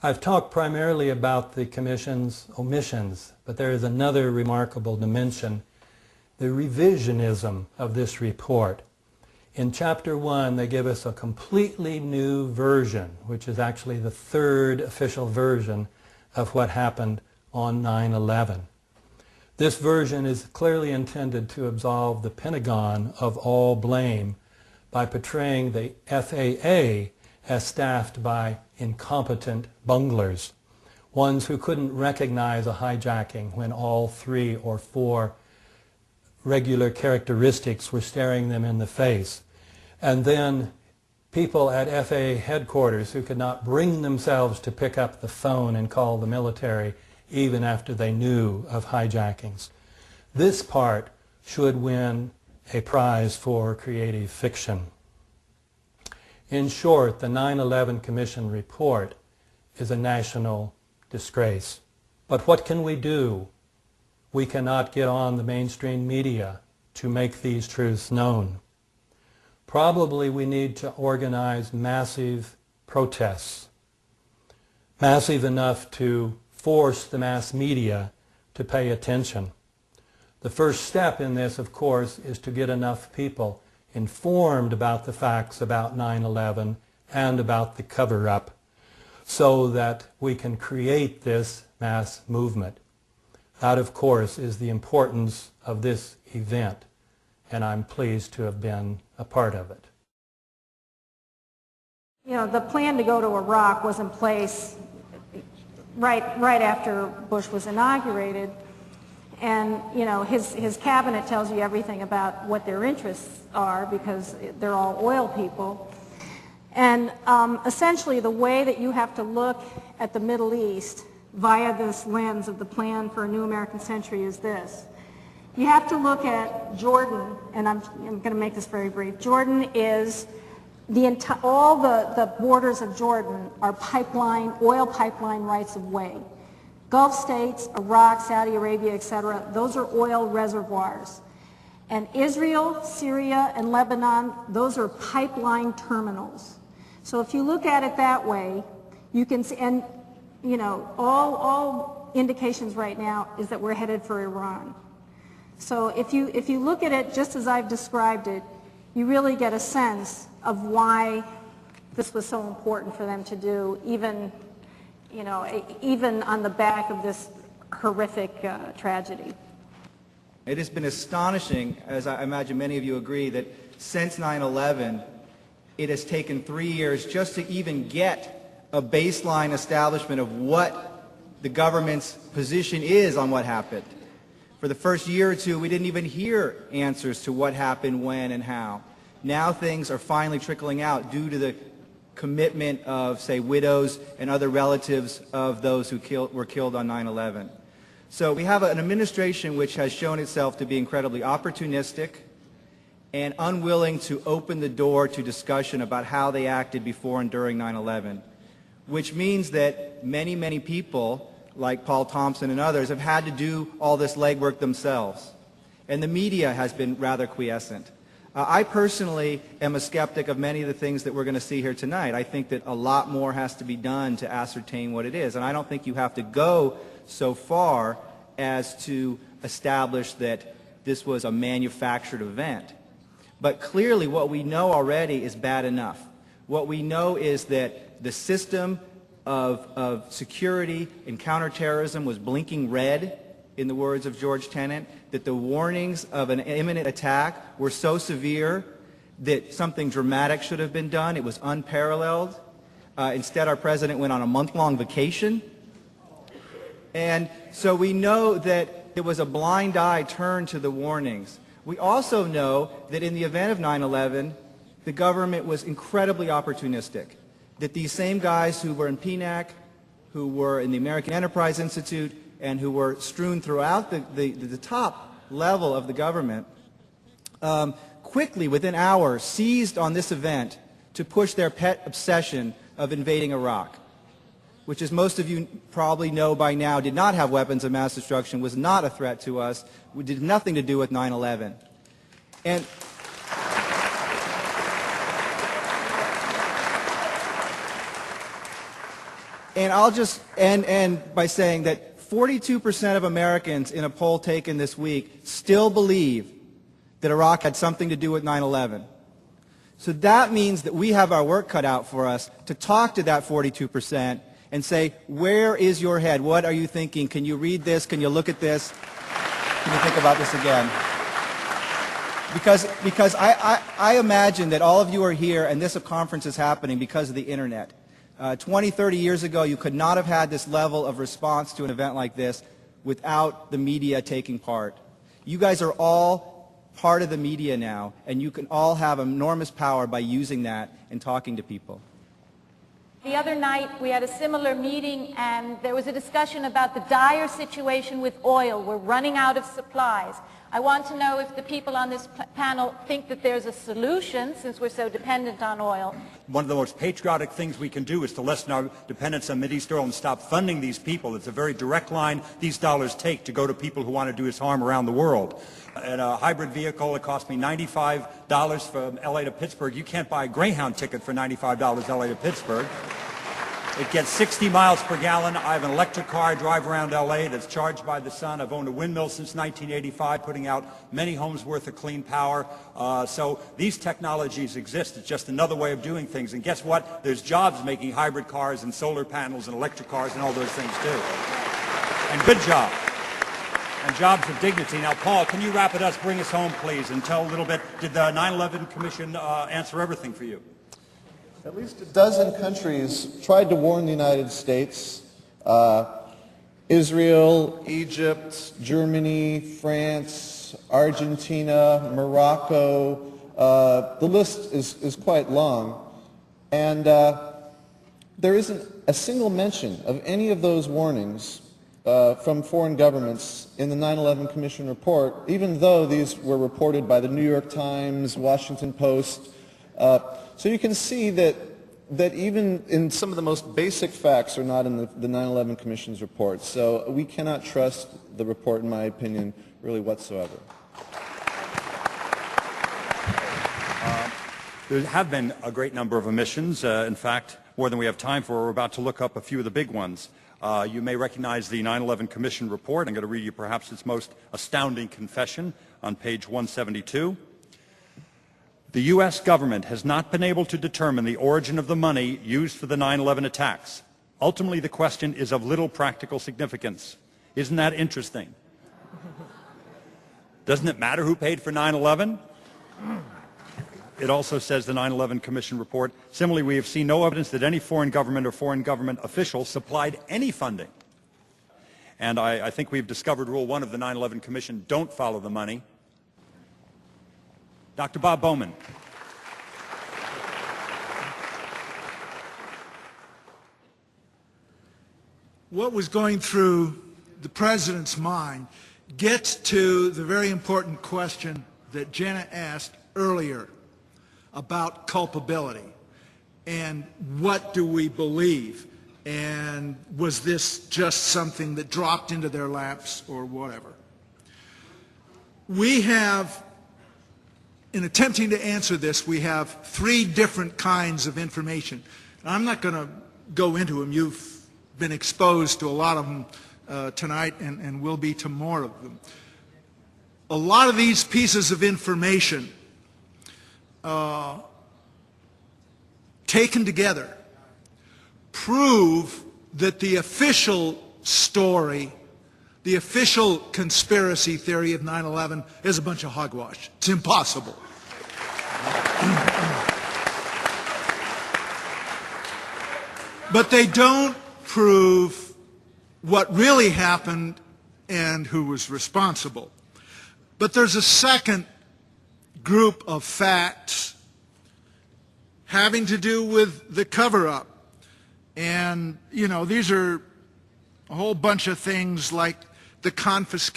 I've talked primarily about the Commission's omissions, but there is another remarkable dimension, the revisionism of this report. In Chapter 1, they give us a completely new version, which is actually the third official version of what happened on 9/11. This version is clearly intended to absolve the Pentagon of all blame by portraying the FAA as staffed by incompetent bunglers, ones who couldn't recognize a hijacking when all 3 or 4 regular characteristics were staring them in the face. And then people at FAA headquarters who could not bring themselves to pick up the phone and call the military even after they knew of hijackings. This part should win a prize for creative fiction. In short, the 9/11 Commission report is a national disgrace. But what can we do? We cannot get on the mainstream media to make these truths known. Probably we need to organize massive protests, massive enough to force the mass media to pay attention. The first step in this, of course, is to get enough people informed about the facts about 9/11 and about the cover-up so that we can create this mass movement. That, of course, is the importance of this event, and I'm pleased to have been a part of it. You know, the plan to go to Iraq was in place right after Bush was inaugurated, and you know his cabinet tells you everything about what their interests are because they're all oil people, and essentially the way that you have to look at the Middle East via this lens of the plan for a new American century is this. You have to look at Jordan, and I'm going to make this very brief. Jordan is all the borders of Jordan are oil pipeline rights of way. Gulf states, Iraq, Saudi Arabia, etc., those are oil reservoirs. And Israel, Syria, and Lebanon, those are pipeline terminals. So if you look at it that way, you can see, and you know, all indications right now is that we're headed for Iran. So if you look at it just as I've described it, you really get a sense of why this was so important for them to do, even on the back of this horrific tragedy. It has been astonishing, as I imagine many of you agree, that since 9/11, it has taken 3 years just to even get a baseline establishment of what the government's position is on what happened. For the first year or two, we didn't even hear answers to what happened, when, and how. Now things are finally trickling out due to the commitment of, say, widows and other relatives of those who were killed on 9/11. So we have an administration which has shown itself to be incredibly opportunistic and unwilling to open the door to discussion about how they acted before and during 9/11, which means that many, many people, like Paul Thompson and others, have had to do all this legwork themselves. And the media has been rather quiescent. I personally am a skeptic of many of the things that we're going to see here tonight. I think that a lot more has to be done to ascertain what it is. And I don't think you have to go so far as to establish that this was a manufactured event. But clearly what we know already is bad enough. What we know is that the system of security and counterterrorism was blinking red, in the words of George Tenet, that the warnings of an imminent attack were so severe that something dramatic should have been done. It was unparalleled. Instead, our president went on a month-long vacation. And so we know that it was a blind eye turned to the warnings. We also know that in the event of 9/11, the government was incredibly opportunistic. That these same guys who were in PNAC, who were in the American Enterprise Institute, and who were strewn throughout the top level of the government, quickly, within hours, seized on this event to push their pet obsession of invading Iraq, which, as most of you probably know by now, did not have weapons of mass destruction, was not a threat to us, did nothing to do with 9/11. And And I'll just end by saying that 42% of Americans in a poll taken this week still believe that Iraq had something to do with 9/11. So that means that we have our work cut out for us to talk to that 42% and say, where is your head? What are you thinking? Can you read this? Can you look at this? Can you think about this again? Because I imagine that all of you are here and this conference is happening because of the internet. 20, 30 years ago, you could not have had this level of response to an event like this without the media taking part. You guys are all part of the media now, and you can all have enormous power by using that and talking to people. The other night, we had a similar meeting, and there was a discussion about the dire situation with oil. We're running out of supplies. I want to know if the people on this panel think that there's a solution, since we're so dependent on oil. One of the most patriotic things we can do is to lessen our dependence on Mideast oil and stop funding these people. It's a very direct line these dollars take to go to people who want to do us harm around the world. And a hybrid vehicle, it cost me $95 from LA to Pittsburgh. You can't buy a Greyhound ticket for $95 LA to Pittsburgh. It gets 60 miles per gallon. I have an electric car. I drive around LA that's charged by the sun. I've owned a windmill since 1985, putting out many homes worth of clean power. So these technologies exist. It's just another way of doing things. And guess what? There's jobs making hybrid cars and solar panels and electric cars and all those things too. And good jobs. And jobs of dignity. Now, Paul, can you wrap it up, bring us home, please, and tell a little bit, did the 9/11 Commission answer everything for you? At least a dozen countries tried to warn the United States. Israel, Egypt, Germany, France, Argentina, Morocco. The list is quite long. And there isn't a single mention of any of those warnings from foreign governments in the 9/11 Commission report, even though these were reported by the New York Times, Washington Post. So you can see that even in some of the most basic facts are not in the 9/11 Commission's report. So we cannot trust the report, in my opinion, really whatsoever. There have been a great number of omissions. In fact, more than we have time for. We're about to look up a few of the big ones. You may recognize the 9/11 Commission report. I'm going to read you perhaps its most astounding confession on page 172. The U.S. government has not been able to determine the origin of the money used for the 9/11 attacks. Ultimately, the question is of little practical significance. Isn't that interesting? Doesn't it matter who paid for 9/11? It also says, the 9/11 Commission report, similarly, we have seen no evidence that any foreign government or foreign government official supplied any funding. And I think we've discovered Rule 1 of the 9/11 Commission: don't follow the money. Dr. Bob Bowman. What was going through the President's mind gets to the very important question that Jenna asked earlier about culpability and what do we believe, and was this just something that dropped into their laps or whatever. We have, in attempting to answer this, we have three different kinds of information. I'm not going to go into them. You've been exposed to a lot of them tonight and will be to more of them. A lot of these pieces of information taken together prove that the official story, the official conspiracy theory of 9/11 is a bunch of hogwash. It's impossible. But they don't prove what really happened and who was responsible. But there's a second group of facts having to do with the cover-up. And, you know, these are a whole bunch of things like the confiscation